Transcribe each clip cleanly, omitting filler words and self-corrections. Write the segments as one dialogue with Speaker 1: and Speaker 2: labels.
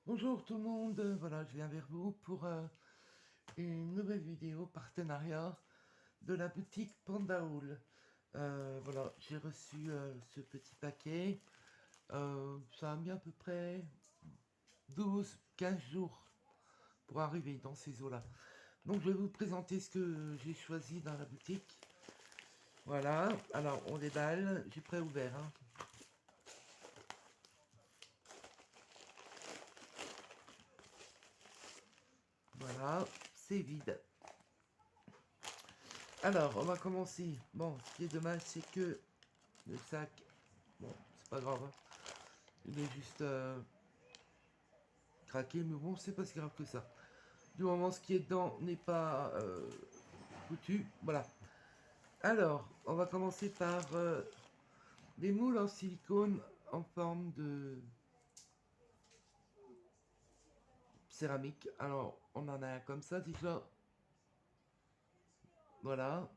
Speaker 1: Bonjour tout le monde, voilà, je viens vers vous pour une nouvelle vidéo partenariat de la boutique Panda Hall. Voilà, j'ai reçu ce petit paquet. Ça a mis à peu près 12-15 jours pour arriver dans ces eaux-là. Donc je vais vous présenter ce que j'ai choisi dans la boutique. Voilà, alors on déballe, j'ai préouvert. Hein. Voilà, c'est vide. Alors, on va commencer. Bon, ce qui est dommage, c'est que le sac, bon, c'est pas grave. Hein. Il est juste craqué, mais bon, c'est pas si grave que ça. Du moment ce qui est dedans n'est pas foutu, voilà. Alors, on va commencer par des moules en silicone en forme de céramique. Alors, on en a un comme ça déjà. Voilà.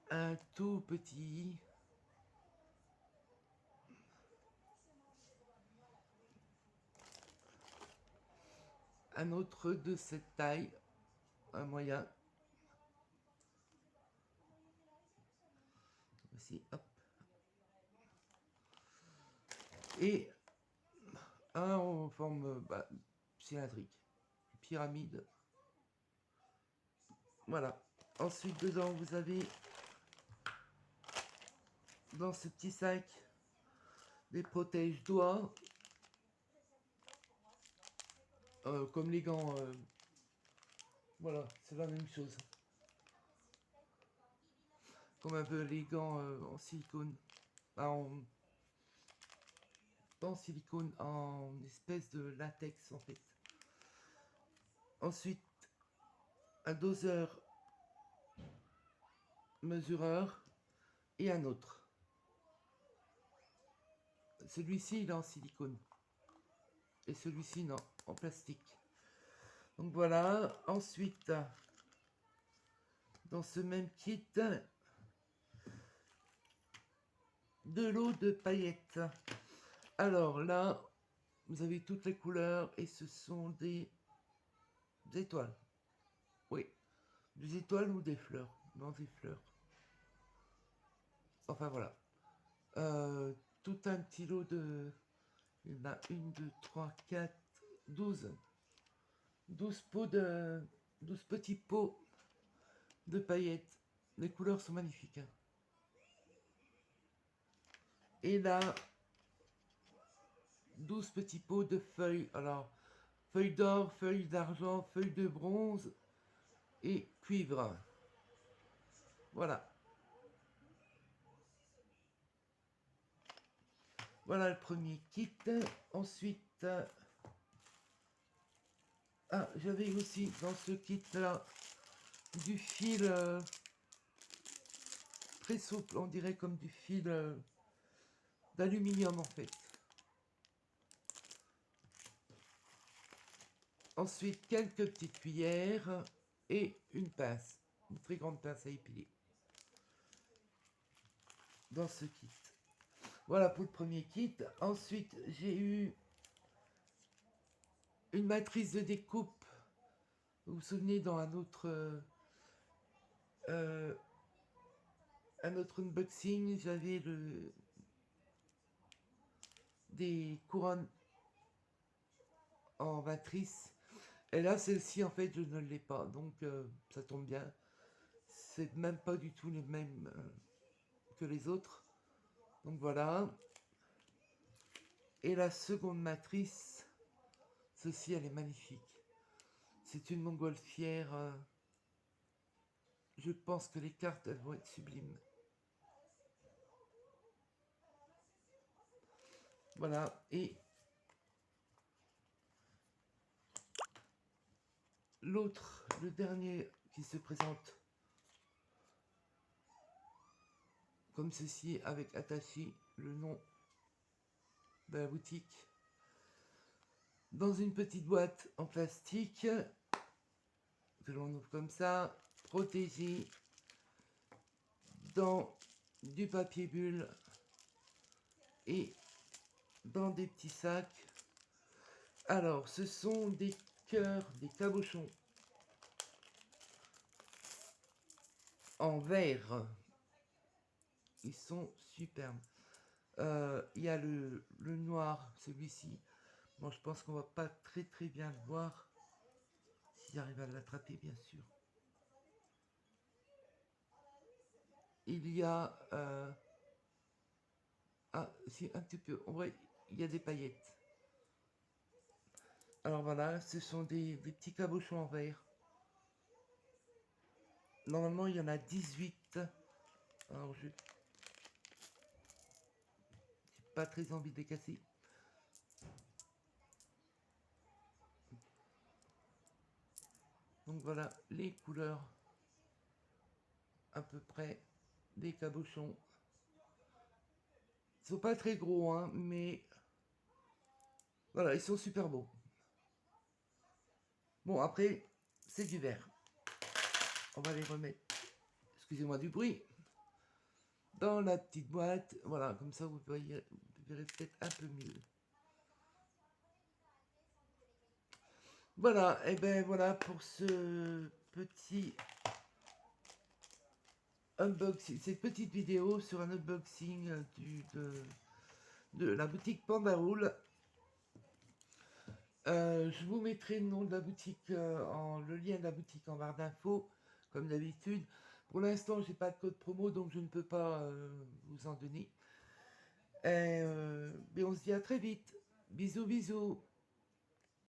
Speaker 1: Un tout petit. Un autre de cette taille. Un moyen. Aussi, hop. Et un en forme cylindrique. Pyramide. Voilà. Ensuite, dedans, vous avez dans ce petit sac des protège-doigts. Comme les gants. Voilà, c'est la même chose. Comme un peu les gants en silicone. En, pas en silicone, en espèce de latex en fait. Ensuite, un doseur mesureur et un autre. Celui-ci, il est en silicone. Et celui-ci, non, en plastique. Donc voilà. Ensuite, dans ce même kit, de l'eau de paillettes. Alors là, vous avez toutes les couleurs et ce sont des étoiles. Oui, des étoiles ou des fleurs. Non, des fleurs. Enfin voilà. Tout un petit lot de... Il y en a 1, 2, 3, 4, 12. 12 pots de... 12 petits pots de paillettes. Les couleurs sont magnifiques. Hein. Et là, 12 petits pots de feuilles. Alors, feuilles d'or, feuilles d'argent, feuilles de bronze et cuivre. Voilà. Voilà le premier kit. Ensuite, j'avais aussi dans ce kit là du fil très souple, on dirait comme du fil d'aluminium en fait. Ensuite, quelques petites cuillères et une pince, une très grande pince à épiler dans ce kit. Voilà pour le premier kit. Ensuite, j'ai eu une matrice de découpe. Vous vous souvenez dans un autre unboxing, j'avais des couronnes en matrice. Et là, celle-ci, en fait, je ne l'ai pas. Donc, ça tombe bien. C'est même pas du tout les mêmes que les autres. Donc, voilà. Et la seconde matrice, ceci, elle est magnifique. C'est une montgolfière. Je pense que les cartes, elles vont être sublimes. Voilà. Et l'autre, le dernier qui se présente comme ceci, avec attaché le nom de la boutique. Dans une petite boîte en plastique, que l'on ouvre comme ça, protégé dans du papier bulle et dans des petits sacs. Alors, ce sont des cœurs, des cabochons en verre. Ils sont superbes. Il y a le noir, celui-ci. Bon, je pense qu'on va pas très bien le voir. Si j'arrive à l'attraper, bien sûr. Il y a... ah, si, un petit peu. En vrai, il y a des paillettes. Alors voilà, ce sont des petits cabochons en verre. Normalement, il y en a 18. Alors, je n'ai pas très envie de les casser. Donc voilà les couleurs à peu près des cabochons. Ils sont pas très gros, hein, mais voilà, ils sont super beaux. Bon, après, c'est du verre. On va les remettre, excusez-moi du bruit, dans la petite boîte. Voilà, comme ça vous verrez peut-être un peu mieux. Voilà, et ben voilà pour ce petit unboxing, cette petite vidéo sur un unboxing de la boutique Pandaoul. Je vous mettrai le nom de la boutique, le lien de la boutique en barre d'infos, comme d'habitude. Pour l'instant, j'ai pas de code promo, donc je ne peux pas vous en donner. Mais on se dit à très vite. Bisous, bisous.